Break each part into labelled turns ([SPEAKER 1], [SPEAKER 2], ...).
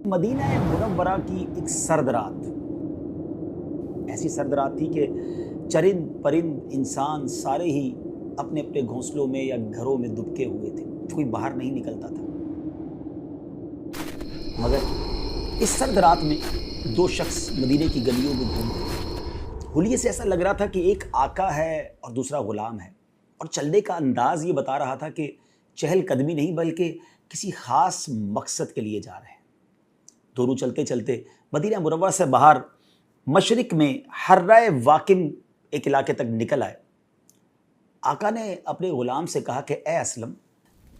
[SPEAKER 1] Medina Munawwara की एक सर्द रात, ऐसी सर्द रात थी कि चरिंद परिंद इंसान सारे ही अपने अपने घोंसलों में या घरों में दुबके हुए थे। कोई बाहर नहीं निकलता था। मगर इस सर्द रात में दो शख्स मदीने की गलियों में घूम रहे। हुलिये से ऐसा लग रहा था कि एक आका है और दूसरा गुलाम है, और चलने का अंदाज ये बता रहा था कि चहल कदमी नहीं बल्कि किसी ख़ास मकसद के लिए जा रहे हैं। दोनों चलते चलते मदीना मुनव्वरा से बाहर मशरिक में हर्राए वाकिम एक इलाके तक निकल आए। आका ने अपने ग़ुलाम से कहा कि ए असलम,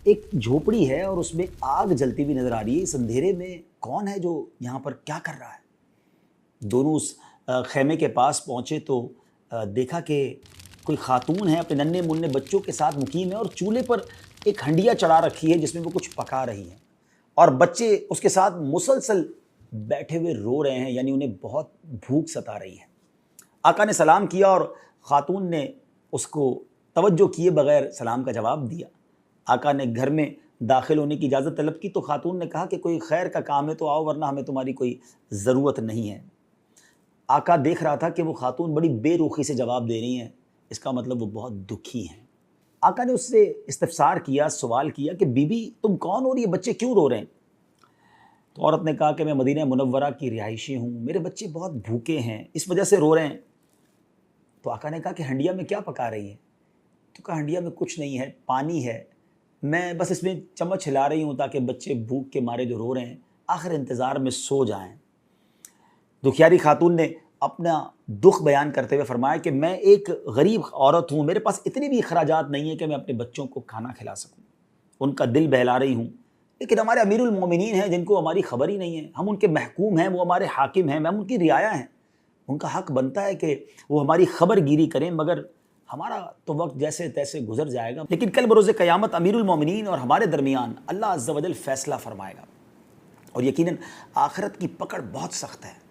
[SPEAKER 1] एक झोपड़ी है और उसमें आग जलती हुई नज़र आ रही है। इस अंधेरे में कौन है जो यहाँ पर क्या कर रहा है? दोनों उस खेमे के पास पहुँचे तो देखा कि कोई खातून है, अपने नन्हे मुन्ने बच्चों के साथ मुकीम है और चूल्हे पर एक हंडिया चढ़ा रखी है जिसमें वो कुछ पका रही है, और बच्चे उसके साथ मुसलसल बैठे हुए रो रहे हैं, यानी उन्हें बहुत भूख सता रही है। आका ने सलाम किया और ख़ातून ने उसको तवज्जो किए बग़ैर सलाम का जवाब दिया। आका ने घर में दाखिल होने की इजाज़त तलब की तो ख़ातून ने कहा कि कोई खैर का काम है तो आओ, वरना हमें तुम्हारी कोई ज़रूरत नहीं है। आका देख रहा था कि वो ख़ातून बड़ी बेरुखी से जवाब दे रही हैं, इसका मतलब वो बहुत दुखी हैं। आका ने उससे इस्तफसार किया, सवाल किया कि बीबी तुम कौन हो और ये बच्चे क्यों रो रहे हैं? तो औरत ने कहा कि मैं मदीना मुनव्वरा की रिहायशी हूँ, मेरे बच्चे बहुत भूखे हैं, इस वजह से रो रहे हैं। तो आका ने कहा कि हंडिया में क्या पका रही है? तो कहा हंडिया में कुछ नहीं है, पानी है, मैं बस इसमें चम्मच हिला रही हूँ ताकि बच्चे भूख के मारे जो रो रहे हैं आखिर इंतज़ार में सो जाएं। दुखियारी खातून ने अपना दुख बयान करते हुए फरमाया कि मैं एक गरीब औरत हूँ, मेरे पास इतने भी अखराजात नहीं है कि मैं अपने बच्चों को खाना खिला सकूँ, उनका दिल बहला रही हूँ, लेकिन हमारे अमीरुल मोमिनीन हैं जिनको हमारी ख़बर ही नहीं है, हम उनके महकूम हैं, वो हमारे हाकिम हैं, हम उनकी रियाया हैं, उनका हक़ बनता है कि वो हमारी खबर गिरी करें, मगर हमारा तो वक्त जैसे तैसे गुजर जाएगा, लेकिन कल बरोज़ क़यामत अमीरुल मोमिनीन और हमारे दरमियान अल्लाह अज़्ज़ा वजल फ़ैसला फ़रमाएगा, और यकीनन आखिरत की पकड़ बहुत सख्त है।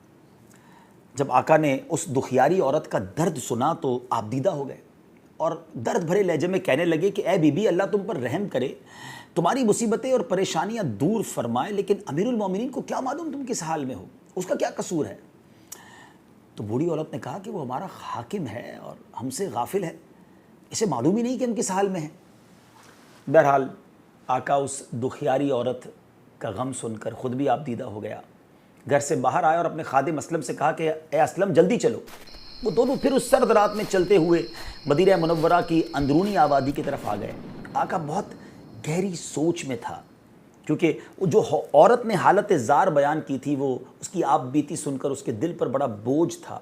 [SPEAKER 1] जब आका ने उस दुखियारी औरत का दर्द सुना तो आप दीदा हो गए और दर्द भरे लहजे में कहने लगे कि ए बीबी, अल्लाह तुम पर रहम करे, तुम्हारी मुसीबतें और परेशानियां दूर फरमाए, लेकिन अमीरुल मोमिनीन को क्या मालूम तुम किस हाल में हो, उसका क्या कसूर है? तो बूढ़ी औरत ने कहा कि वो हमारा हाकिम है और हमसे गाफिल है, इसे मालूम ही नहीं कि हम किस हाल में हैं। बहरहाल आका उस दुखियारी औरत का गम सुनकर ख़ुद भी आप दीदा हो गया, घर से बाहर आया और अपने खादिम असलम से कहा कि ए असलम जल्दी चलो। वो दोनों फिर उस सर्द रात में चलते हुए मदीना मुनव्वरा की अंदरूनी आबादी की तरफ आ गए। आका बहुत गहरी सोच में था, क्योंकि जो औरत ने हालत ज़ार बयान की थी वो उसकी आप बीती सुनकर उसके दिल पर बड़ा बोझ था।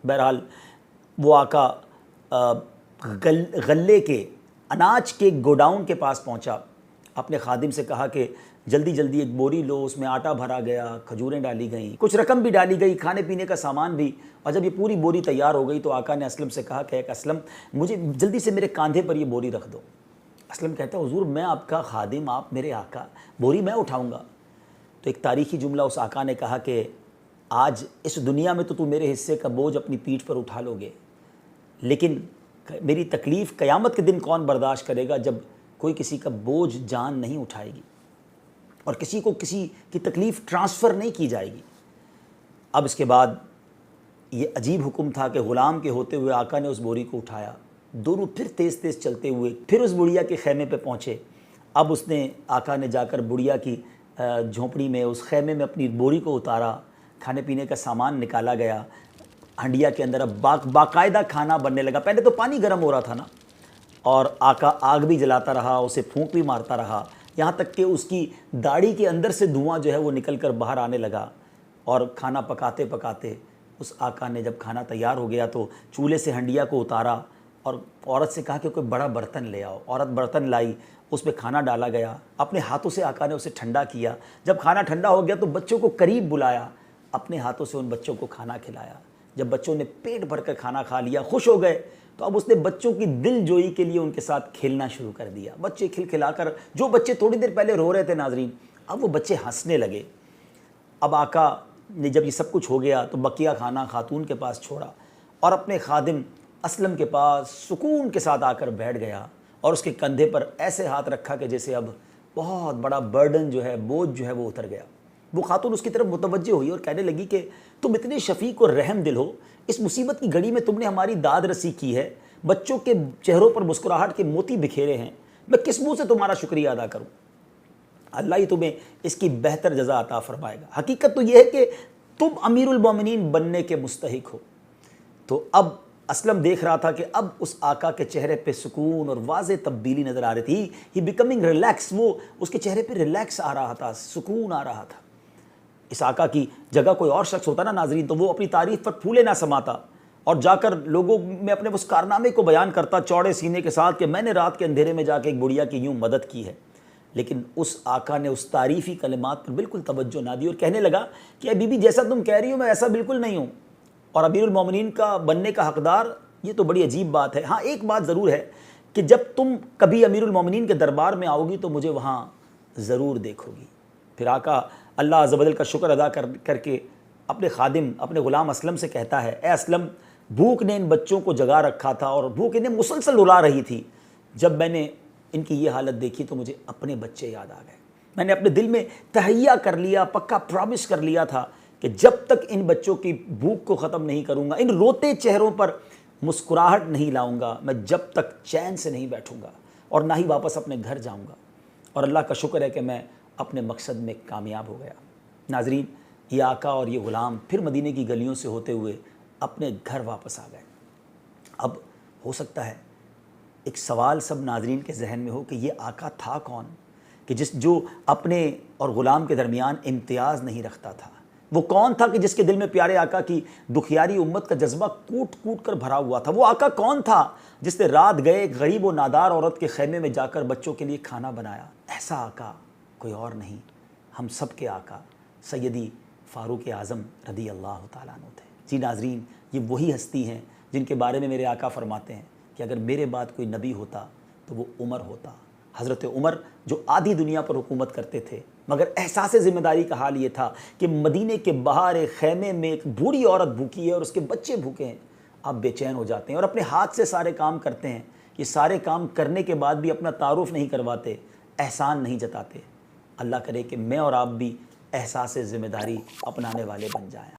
[SPEAKER 1] बहरहाल वो आका गल्ले के अनाज के गोडाउन के पास पहुंचा, अपने खादिम से कहा कि जल्दी जल्दी एक बोरी लो, उसमें आटा भरा गया, खजूरें डाली गईं, कुछ रकम भी डाली गई, खाने पीने का सामान भी। और जब ये पूरी बोरी तैयार हो गई तो आका ने असलम से कहा कि असलम, मुझे जल्दी से मेरे कंधे पर ये बोरी रख दो। असलम कहता है हुजूर, मैं आपका खादिम, आप मेरे आका, बोरी मैं उठाऊँगा। तो एक तारीख़ी जुमला उस आका ने कहा कि आज इस दुनिया में तो तू मेरे हिस्से का बोझ अपनी पीठ पर उठा लोगे, लेकिन मेरी तकलीफ़ क़यामत के दिन कौन बर्दाश्त करेगा जब कोई किसी का बोझ जान नहीं उठाएगी और किसी को किसी की तकलीफ़ ट्रांसफ़र नहीं की जाएगी। अब इसके बाद ये अजीब हुक्म था कि ग़ुलाम के होते हुए आका ने उस बोरी को उठाया। दोनों फिर तेज़ तेज़ चलते हुए फिर उस बुढ़िया के खेमे पे पहुँचे। अब उसने आका ने जाकर बुढ़िया की झोंपड़ी में, उस खेमे में अपनी बोरी को उतारा, खाने पीने का सामान निकाला गया। हंडिया के अंदर अब बाकायदा खाना बनने लगा। पहले तो पानी गर्म हो रहा था ना, और आका आग भी जलाता रहा, उसे फूंक भी मारता रहा, यहाँ तक कि उसकी दाढ़ी के अंदर से धुआं जो है वो निकल कर बाहर आने लगा। और खाना पकाते पकाते उस आका ने जब खाना तैयार हो गया तो चूल्हे से हंडिया को उतारा और औरत से कहा कि कोई बड़ा बर्तन ले आओ। औरत बर्तन लाई, उस पर खाना डाला गया। अपने हाथों से आका ने उसे ठंडा किया। जब खाना ठंडा हो गया तो बच्चों को करीब बुलाया, अपने हाथों से उन बच्चों को खाना खिलाया। जब बच्चों ने पेट भर कर खाना खा लिया, खुश हो गए, तो अब उसने बच्चों की दिल जोई के लिए उनके साथ खेलना शुरू कर दिया। बच्चे खिलखिलाकर, जो बच्चे थोड़ी देर पहले रो रहे थे नाजरीन, अब वो बच्चे हंसने लगे। अब आका ने जब ये सब कुछ हो गया तो बकिया खाना खातून के पास छोड़ा और अपने खादिम असलम के पास सुकून के साथ आकर बैठ गया और उसके कंधे पर ऐसे हाथ रखा कि जैसे अब बहुत बड़ा बर्डन जो है, बोझ जो है वो उतर गया। وہ خاتون اس کی طرف متوجہ ہوئی اور کہنے لگی کہ تم اتنے شفیق اور رحم دل ہو، اس مصیبت کی گھڑی میں تم نے ہماری داد رسی کی ہے، بچوں کے چہروں پر مسکراہٹ کے موتی بکھیرے ہیں، میں کس منہ سے تمہارا شکریہ ادا کروں؟ اللہ ہی تمہیں اس کی بہتر جزا عطا فرمائے گا۔ حقیقت تو یہ ہے کہ تم امیر المومنین بننے کے مستحق ہو۔ تو اب اسلم دیکھ رہا تھا کہ اب اس آقا کے چہرے پہ سکون اور واضح تبدیلی نظر آ رہی تھی، ہی بیکمنگ ریلیکس، وہ اس کے چہرے پہ ریلیکس آ رہا تھا، سکون آ رہا تھا۔ اس آقا کی جگہ کوئی اور شخص ہوتا نا ناظرین تو وہ اپنی تعریف پر پھولے نہ سماتا اور جا کر لوگوں میں اپنے اس کارنامے کو بیان کرتا چوڑے سینے کے ساتھ کہ میں نے رات کے اندھیرے میں جا کے ایک بڑھیا کی یوں مدد کی ہے۔ لیکن اس آقا نے اس تعریفی کلمات پر بالکل توجہ نہ دی اور کہنے لگا کہ اے بی بی جیسا تم کہہ رہی ہو میں ایسا بالکل نہیں ہوں، اور امیر المومنین کا بننے کا حقدار یہ تو بڑی عجیب بات ہے۔ ہاں ایک بات ضرور ہے کہ جب تم کبھی امیر المومنین کے دربار میں آؤ گی تو مجھے وہاں ضرور دیکھو گی۔ پھر آقا اللہ عز و جل کا شکر ادا کر کے اپنے خادم اپنے غلام اسلم سے کہتا ہے، اے اسلم بھوک نے ان بچوں کو جگا رکھا تھا اور بھوک انہیں مسلسل رلا رہی تھی، جب میں نے ان کی یہ حالت دیکھی تو مجھے اپنے بچے یاد آ گئے۔ میں نے اپنے دل میں تہیہ کر لیا، پکا پرامس کر لیا تھا کہ جب تک ان بچوں کی بھوک کو ختم نہیں کروں گا، ان روتے چہروں پر مسکراہٹ نہیں لاؤں گا، میں جب تک چین سے نہیں بیٹھوں گا اور نہ ہی واپس اپنے گھر جاؤں گا۔ اور اللہ کا شکر ہے کہ میں اپنے مقصد میں کامیاب ہو گیا۔ ناظرین، یہ آقا اور یہ غلام پھر مدینے کی گلیوں سے ہوتے ہوئے اپنے گھر واپس آ گئے۔ اب ہو سکتا ہے ایک سوال سب ناظرین کے ذہن میں ہو کہ یہ آقا تھا کون کہ جو اپنے اور غلام کے درمیان امتیاز نہیں رکھتا تھا؟ وہ کون تھا کہ جس کے دل میں پیارے آقا کی دکھیاری امت کا جذبہ کوٹ کوٹ کر بھرا ہوا تھا؟ وہ آقا کون تھا جس نے رات گئے ایک غریب و نادار عورت کے خیمے میں جا کر بچوں کے لیے کھانا بنایا؟ ایسا آقا کوئی اور نہیں، ہم سب کے آقا سیدی فاروق اعظم رضی اللہ تعالیٰ عنہ تھے۔ جی ناظرین، یہ وہی ہستی ہیں جن کے بارے میں میرے آقا فرماتے ہیں کہ اگر میرے بعد کوئی نبی ہوتا تو وہ عمر ہوتا۔ حضرت عمر جو آدھی دنیا پر حکومت کرتے تھے، مگر احساس ذمہ داری کا حال یہ تھا کہ مدینے کے باہر ایک خیمے میں ایک بوڑھی عورت بھوکی ہے اور اس کے بچے بھوکے ہیں، آپ بے چین ہو جاتے ہیں اور اپنے ہاتھ سے سارے کام کرتے ہیں۔ یہ سارے کام کرنے کے بعد بھی اپنا تعارف نہیں کرواتے، احسان نہیں جتاتے۔ اللہ کرے کہ میں اور آپ بھی احساس ذمہ داری اپنانے والے بن جائیں۔